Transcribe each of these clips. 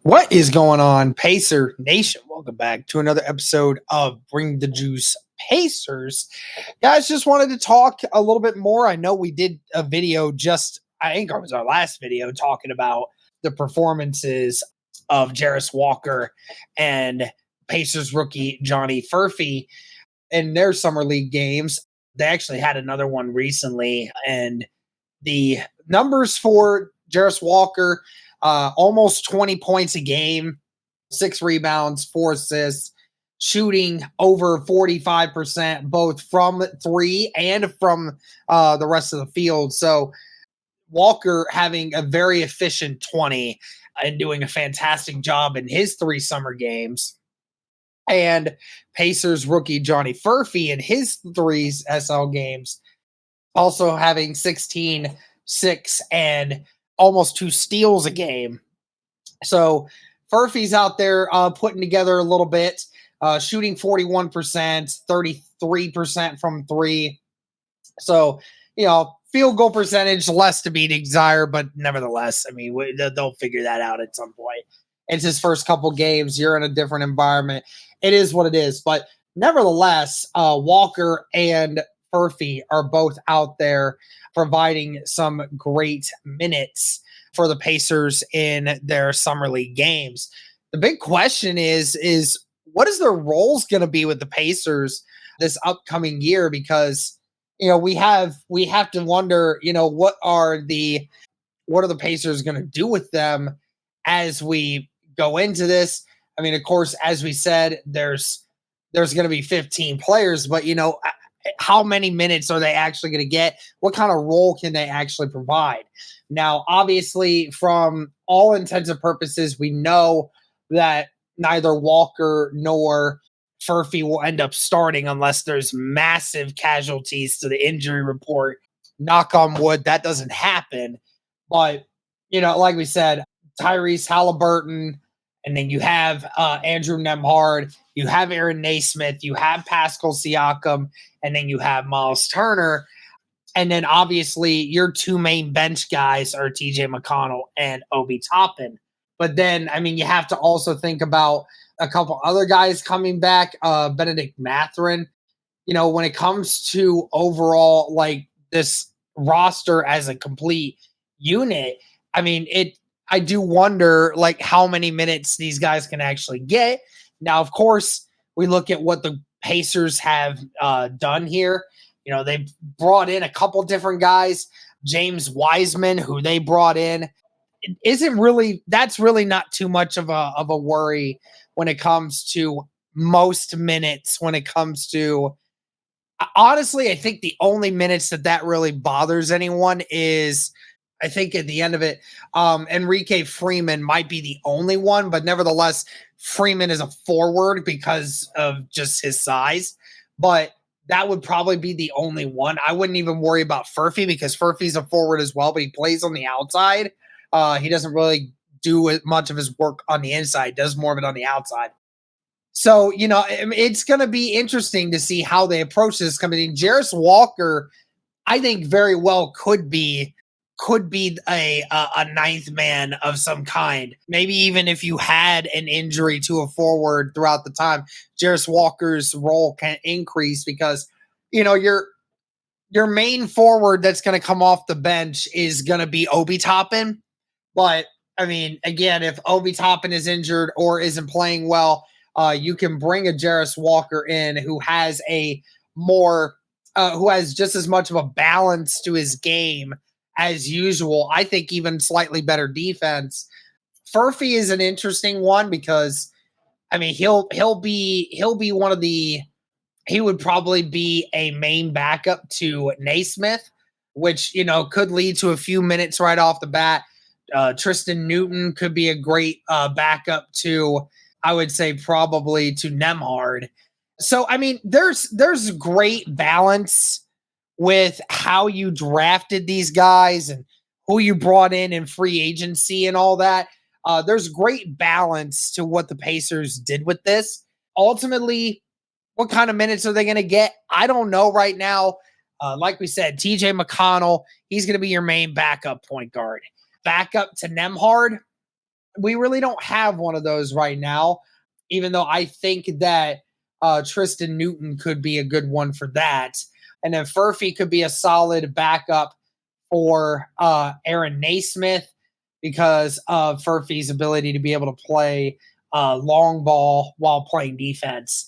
What is going on, Pacer Nation? Welcome back to another episode of Bring the Juice Pacers. Guys, just wanted to talk a little bit more. I know we did a video I think it was our last video talking about the performances of Jarace Walker and Pacers rookie Johnny Furphy in their summer league games. They actually had another one recently, and the numbers for Jarace Walker, almost 20 points a game, 6 rebounds, 4 assists, shooting over 45%, both from three and from the rest of the field. So Walker having a very efficient 20 and doing a fantastic job in his 3 summer games. And Pacers rookie Johnny Furphy in his 3 SL games also having 16, 6, and almost 2 steals a game. So Furphy's out there putting together a little bit, shooting 41%, 33% from three. So, field goal percentage less to be desired, but nevertheless, I mean, they'll figure that out at some point. It's his first couple games. You're in a different environment. It is what it is. But nevertheless, Walker and Furphy are both out there providing some great minutes for the Pacers in their summer league games. The big question is what is their roles going to be with the Pacers this upcoming year? Because we have to wonder, what are the Pacers going to do with them as we go into this? I mean, of course, as we said, there's going to be 15 players, but how many minutes are they actually going to get? What kind of role can they actually provide? Now, obviously, from all intents and purposes, we know that neither Walker nor Furphy will end up starting unless there's massive casualties to the injury report. Knock on wood, that doesn't happen. But, like we said, Tyrese Halliburton, and then you have Andrew Nembhard, you have Aaron Naismith, you have Pascal Siakam, and then you have Miles Turner. And then obviously your 2 main bench guys are TJ McConnell and Obi Toppin. But then, I mean, you have to also think about a couple other guys coming back, Benedict Mathurin. When it comes to overall, like, this roster as a complete unit, I mean, I do wonder, like, how many minutes these guys can actually get. Now, of course, we look at what the Pacers have done here. They've brought in a couple different guys. James Wiseman, who they brought in, that's really not too much of a worry when it comes to most minutes. When it comes to, honestly, I think the only minutes that really bothers anyone is, I think at the end of it, Enrique Freeman might be the only one, but nevertheless, Freeman is a forward because of just his size. But that would probably be the only one. I wouldn't even worry about Furphy because Furphy's a forward as well, but he plays on the outside. He doesn't really do much of his work on the inside, does more of it on the outside. So, it's going to be interesting to see how they approach this company. Jarace Walker, I think very well could be a ninth man of some kind. Maybe even if you had an injury to a forward throughout the time, Jarace Walker's role can increase because, your main forward that's going to come off the bench is going to be Obi Toppin. But, I mean, again, if Obi Toppin is injured or isn't playing well, you can bring a Jarace Walker in who has who has just as much of a balance to his game as usual. I think even slightly better defense. Furphy is an interesting one because, I mean, he would probably be a main backup to Naismith, which, could lead to a few minutes right off the bat. Tristan Newton could be a great backup to, I would say, probably to Nembhard. So, I mean, there's great balance with how you drafted these guys and who you brought in free agency and all that. There's great balance to what the Pacers did with this. Ultimately, what kind of minutes are they going to get? I don't know right now. Like we said, TJ McConnell, he's going to be your main backup point guard. Backup to Nembhard, we really don't have one of those right now, even though I think that Tristan Newton could be a good one for that. And then Furphy could be a solid backup for Aaron Naismith because of Furphy's ability to be able to play long ball while playing defense.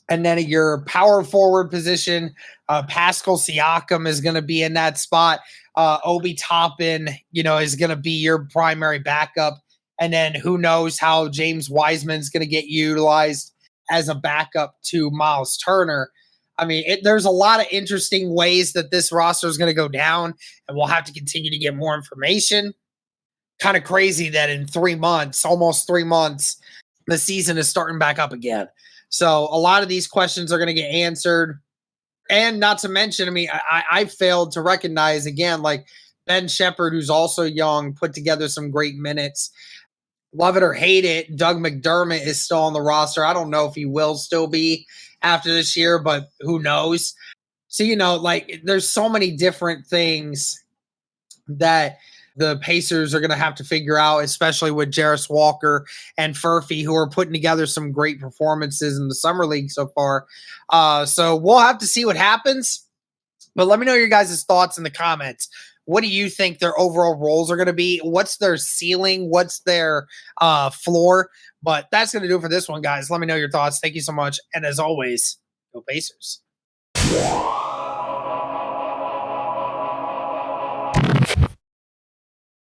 And then at your power forward position, Pascal Siakam is going to be in that spot. Obi Toppin, is going to be your primary backup. And then who knows how James Wiseman's going to get utilized as a backup to Miles Turner. I mean, there's a lot of interesting ways that this roster is going to go down, and we'll have to continue to get more information. Kind of crazy that in 3 months, almost 3 months, the season is starting back up again. So a lot of these questions are going to get answered. And not to mention, I mean, I failed to recognize again, like Ben Shepherd, who's also young, put together some great minutes. Love it or hate it, Doug McDermott is still on the roster. I don't know if he will still be after this year, but who knows? So, like there's so many different things that the Pacers are going to have to figure out, especially with Jarace Walker and Furphy, who are putting together some great performances in the summer league so far. So we'll have to see what happens. But let me know your guys' thoughts in the comments. What do you think their overall roles are going to be? What's their ceiling? What's their floor? But that's going to do it for this one, guys. Let me know your thoughts. Thank you so much. And as always, go Pacers.